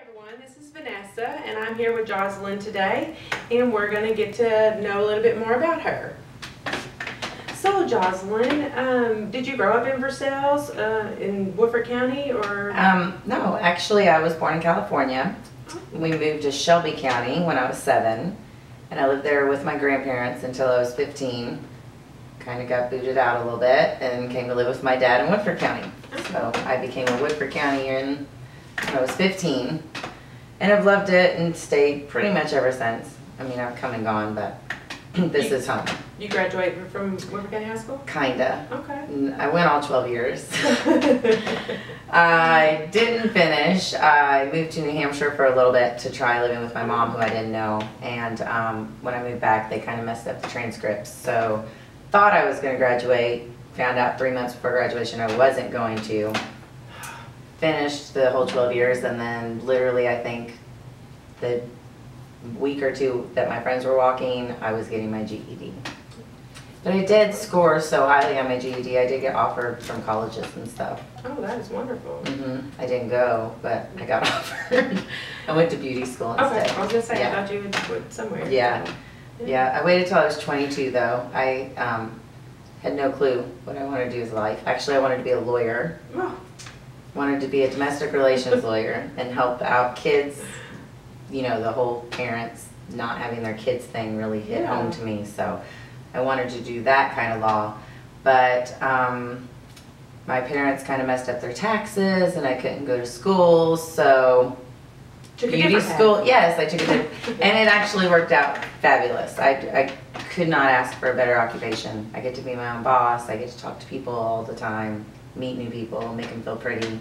everyone, this is Vanessa and I'm here with Jocelyn today and we're going to get to know a little bit more about her. So Jocelyn, did you grow up in Versailles in Woodford County or? No, actually I was born in California. We moved to Shelby County when I was 7 and I lived there with my grandparents until I was 15. Kind of got booted out a little bit and came to live with my dad in Woodford County. So I became a Woodford County when I was 15, and I've loved it and stayed pretty much ever since. I mean, I've come and gone, but this is home. You graduated from Woodford County High School? Kinda. Okay. I went all 12 years. I didn't finish. I moved to New Hampshire for a little bit to try living with my mom, who I didn't know, and when I moved back, they kind of messed up the transcripts. So thought I was going to graduate, found out 3 months before graduation I wasn't going to. Finished the whole 12 years, and then literally I think the week or two that my friends were walking, I was getting my GED. But I did score so highly on my GED, I did get offered from colleges and stuff. Oh, that is wonderful. I didn't go, but I got offered. I went to beauty school instead. Okay, I was going to say, Yeah. I thought you would somewhere. Yeah. Yeah, I waited till I was 22 though. I had no clue what I wanted to do with life. Actually, I wanted to be a lawyer. Oh. Wanted to be a domestic relations lawyer and help out kids. You know, the whole parents not having their kids thing really hit home to me. So I wanted to do that kind of law. But my parents kind of messed up their taxes and I couldn't go to school. So beauty school, yes, I took it, and it actually worked out fabulous. I could not ask for a better occupation. I get to be my own boss. I get to talk to people all the time, meet new people, make them feel pretty.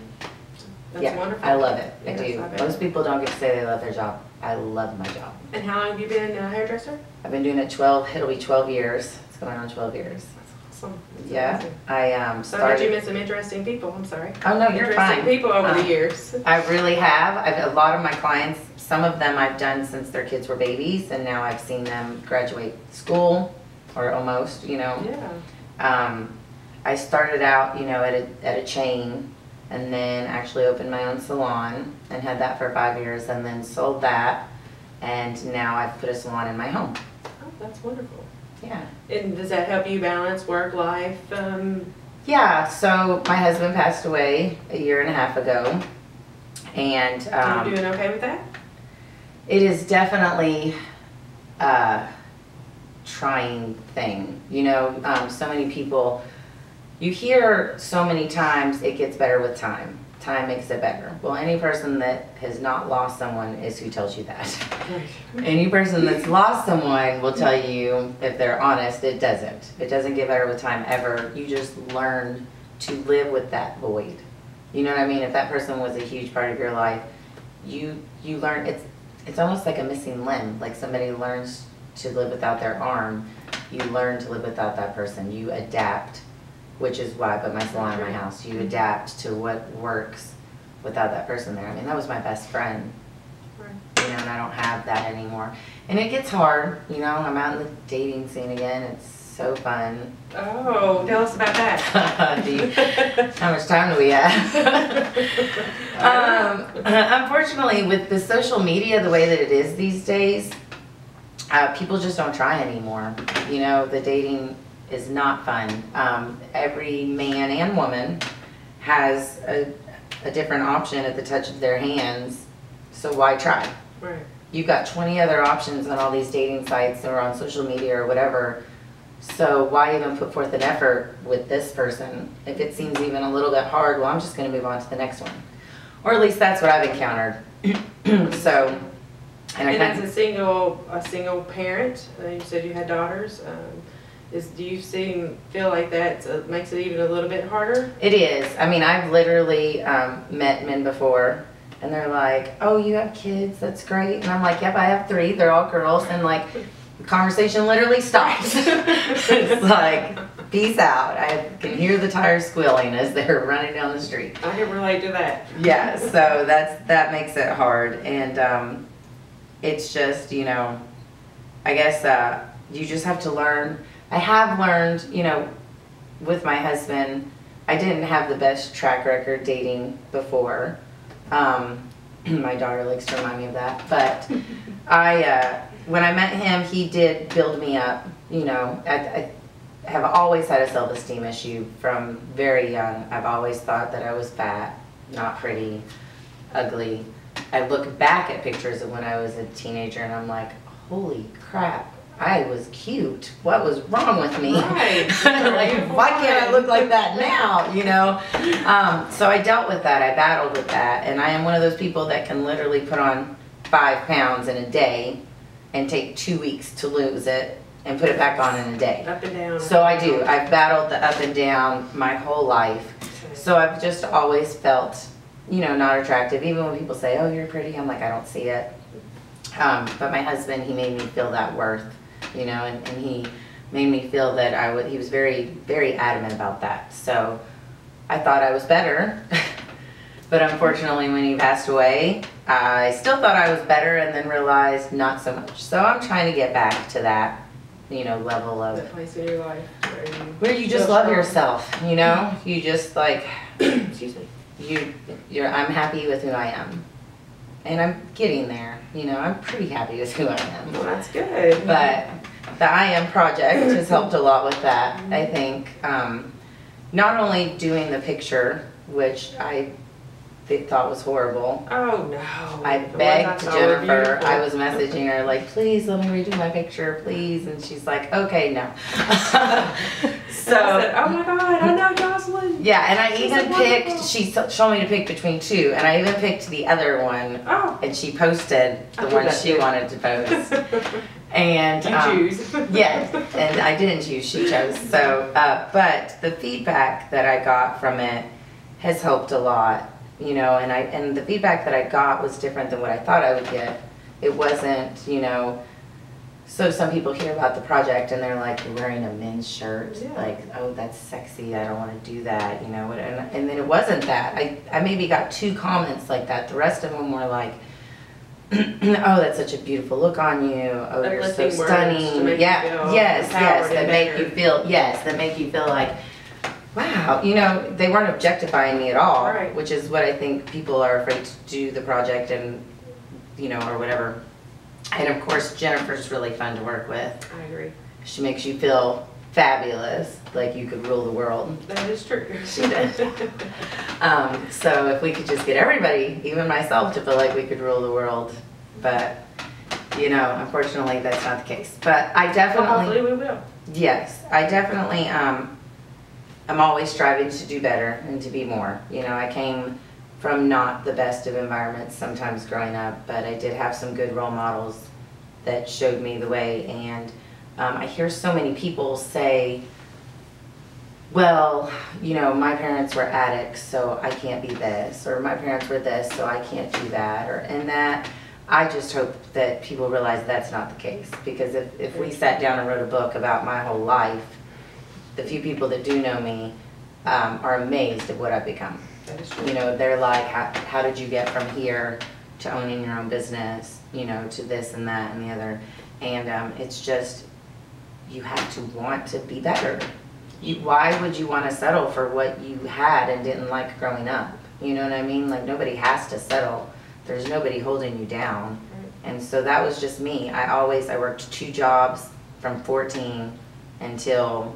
That's wonderful. I love it. Yes, I do. Most people don't get to say they love their job. I love my job. And how long have you been a hairdresser? I've been doing it 12. It'll be 12 years. It's going on 12 years. That's awesome. That's Yeah, amazing. I So I bet you met some interesting people. I'm sorry. Oh no, you're fine. Interesting people over the years. I really have. A lot of my clients, some of them I've done since their kids were babies, and now I've seen them graduate school, or almost, you know. Yeah. I started out, you know, at a chain, and then actually opened my own salon, and had that for 5 years, and then sold that, and now I've put a salon in my home. Oh, that's wonderful. Yeah. And does that help you balance work life? Yeah, so my husband passed away a year and a half ago, and Are you doing okay with that? it is definitely a trying thing. You know, so many people, you hear so many times it gets better with time. Time makes it better. Well, any person that has not lost someone is who tells you that. Any person that's lost someone will tell you, if they're honest, it doesn't. It doesn't get better with time ever. You just learn to live with that void. You know what I mean? If that person was a huge part of your life, you learn, it's almost like a missing limb. Like somebody learns to live without their arm, you learn to live without that person. You adapt, which is why I put my salon in my house. You adapt to what works without that person there. I mean, that was my best friend. You know, and I don't have that anymore. And it gets hard, you know, I'm out in the dating scene again. It's so fun. Oh, tell us about that. How much time do we have? Unfortunately, with the social media, the way that it is these days, people just don't try anymore. You know, the dating is not fun. Every man and woman has a different option at the touch of their hands, so why try? Right. You've got 20 other options on all these dating sites or on social media or whatever, so why even put forth an effort with this person? If it seems even a little bit hard, well, I'm just going to move on to the next one. Or at least that's what I've encountered. So, and as a single parent, you said you had daughters. Do you feel like that makes it even a little bit harder? It is. I mean, I've literally met men before, and they're like, "Oh, you have kids? That's great." And I'm like, "Yep, I have 3. They're all girls." And like, the conversation literally stops. It's like, peace out. I can hear the tires squealing as they're running down the street. I can relate to that. Yeah. So that makes it hard, and it's just, you know, I guess you just have to learn. I have learned, you know, with my husband, I didn't have the best track record dating before. My daughter likes to remind me of that. But when I met him, he did build me up. You know, I have always had a self-esteem issue from very young. I've always thought that I was fat, not pretty, ugly. I look back at pictures of when I was a teenager and I'm like, holy crap, I was cute. What was wrong with me? Right. Like, why can't I look like that now, you know? So I dealt with that. I battled with that. And I am one of those people that can literally put on 5 pounds in a day and take 2 weeks to lose it and put it back on in a day. Up and down. So I do. I've battled the up and down my whole life. So I've just always felt, you know, not attractive. Even when people say, oh, you're pretty, I'm like, I don't see it. But my husband, he made me feel that worth, you know, and he made me feel that he was very, very adamant about that. So I thought I was better. But unfortunately, when he passed away, I still thought I was better and then realized not so much. So I'm trying to get back to that, you know, level of That place in your life where you just love yourself, you know? You just like, excuse me. I'm happy with who I am. And I'm getting there, you know, I'm pretty happy with who I am. Well, that's good. But the I Am Project has helped a lot with that, I think. Not only doing the picture, which I thought was horrible. Oh, no. I The ones begged saw were Jennifer, beautiful. I was messaging her like, please let me redo my picture, please. And she's like, okay, no. So I said, oh my God, I know Jocelyn. Yeah, and I She's even so picked, wonderful. she told me to pick between 2, and I even picked the other one, Oh. and she posted the I one did that she too. wanted to post. And You choose. yes, and I didn't choose, she chose. So, but the feedback that I got from it has helped a lot, you know, and the feedback that I got was different than what I thought I would get. It wasn't, you know, so some people hear about the project and they're like, you're wearing a men's shirt, Yeah. like, oh, that's sexy, I don't want to do that, you know, and then it wasn't that. I maybe got 2 comments like that. The rest of them were like, oh, that's such a beautiful look on you. Oh, you're so Uplifting words to stunning. make you Yeah, feel yes, empowered that and make better. you feel, that make you feel like, wow, you know, they weren't objectifying me at all, Right. which is what I think people are afraid to do the project and, you know, or whatever. And of course, Jennifer's really fun to work with. I agree. She makes you feel fabulous, like you could rule the world. That is true. She does. So if we could just get everybody, even myself, to feel like we could rule the world, but you know, unfortunately, that's not the case. But I Well, definitely, hopefully we will. yes, I definitely, I'm always striving to do better and to be more. You know, I came from not the best of environments sometimes growing up, but I did have some good role models that showed me the way. And I hear so many people say, well, you know, my parents were addicts, so I can't be this, or my parents were this, so I can't do that, or and that. I just hope that people realize that's not the case, because if we sat down and wrote a book about my whole life, the few people that do know me are amazed at what I've become. That is true. You know, they're like, how did you get from here to owning your own business, you know, to this and that and the other. And it's just, you have to want to be better. Why would you want to settle for what you had and didn't like growing up? You know what I mean? Like, nobody has to settle. There's nobody holding you down. And so that was just me. I worked 2 jobs from 14 until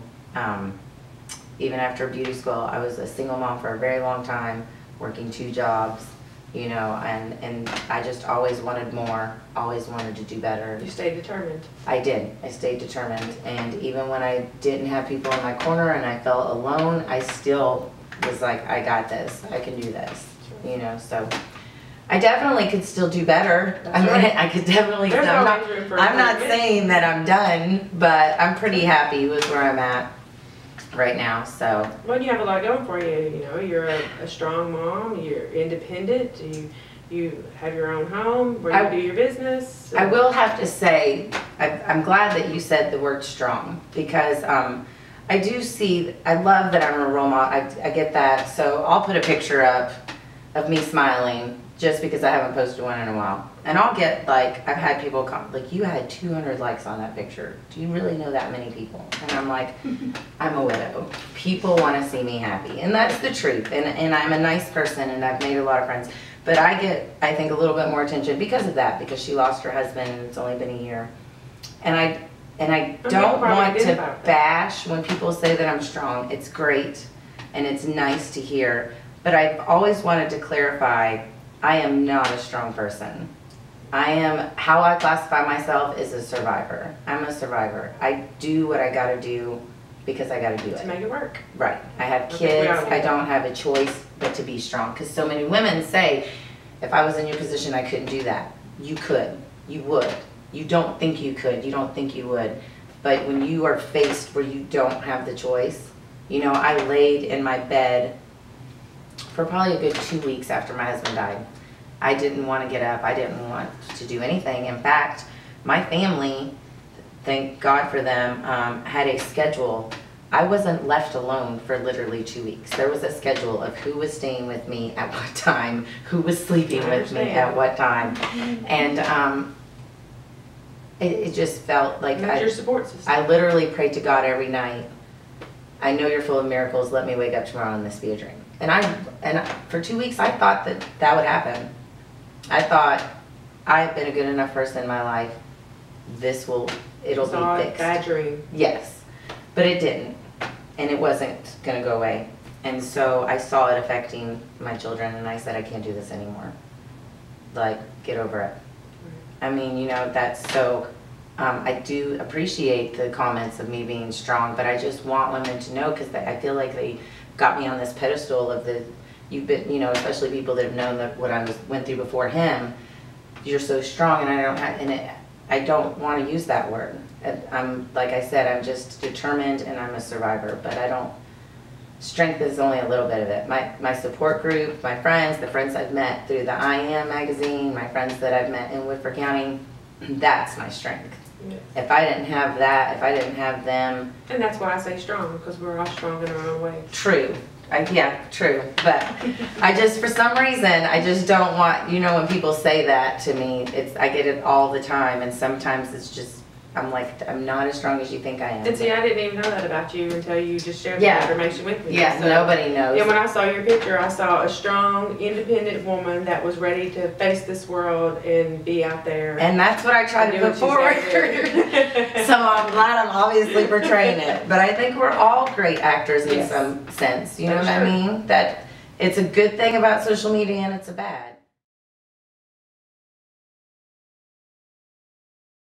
even after beauty school. I was a single mom for a very long time, working 2 jobs, you know, and I just always wanted more, always wanted to do better. You stayed determined. I did. I stayed determined. And even when I didn't have people in my corner and I felt alone, I still was like, I got this. I can do this, you know, so. I definitely could still do better. That's I mean, right. I could definitely. There's I'm always room for not improvement. saying that I'm done, but I'm pretty happy with where I'm at right now. So Well, you have a lot going for you. You know, you're a strong mom. You're independent. You have your own home where you do your business. I will have to say, I'm glad that you said the word strong, because I do see. I love that I'm a role model. I get that. So I'll put a picture up of me smiling, just because I haven't posted one in a while. And I'll get, like, I've had people come, like, you had 200 likes on that picture. Do you really know that many people? And I'm like, I'm a widow. People want to see me happy. And that's the truth. And I'm a nice person, and I've made a lot of friends. But I get, I think, a little bit more attention because of that, because she lost her husband and it's only been a year. And I don't want to bash when people say that I'm strong. It's great and it's nice to hear, but I've always wanted to clarify, I am not a strong person. How I classify myself is a survivor. I'm a survivor. I do what I gotta do because I gotta do it. To make it work. Right. I have kids. I don't have a choice but to be strong. Because so many women say, if I was in your position, I couldn't do that. You could. You would. You don't think you could. You don't think you would. But when you are faced where you don't have the choice, you know, I laid in my bed for probably a good 2 weeks after my husband died. I didn't want to get up. I didn't want to do anything. In fact, my family, thank God for them, had a schedule. I wasn't left alone for literally 2 weeks. There was a schedule of who was staying with me at what time, who was sleeping with me at what time. And it just felt like your support system. I literally prayed to God every night. I know you're full of miracles. Let me wake up tomorrow and this be a dream. And for 2 weeks, I thought that would happen. I thought, I've been a good enough person in my life. It'll be fixed. Bad dream. Yes, but it didn't, and it wasn't gonna go away. And so I saw it affecting my children, and I said, I can't do this anymore. Like, get over it. I mean, you know, that's so. I do appreciate the comments of me being strong, but I just want women to know, because I feel like they got me on this pedestal of you've been, you know, especially people that have known that what I went through before him. You're so strong, and I don't want to use that word. I'm, like I said, I'm just determined and I'm a survivor, but strength is only a little bit of it. My support group, my friends, the friends I've met through the I Am magazine, my friends that I've met in Woodford County, that's my strength. Yes. If I didn't have that, if I didn't have them. And that's why I say strong, because we're all strong in our own way. True. Yeah, true. But I just, for some reason, I just don't want, you know, when people say that to me, I get it all the time, and sometimes it's just, I'm like, I'm not as strong as you think I am. And see, I didn't even know that about you until you just shared that information with me. Yeah, so, nobody knows. And when I saw your picture, I saw a strong, independent woman that was ready to face this world and be out there. And that's what I try to put forward. So I'm glad I'm obviously portraying it. But I think we're all great actors in some sense. You know what I mean? That it's a good thing about social media and it's a bad.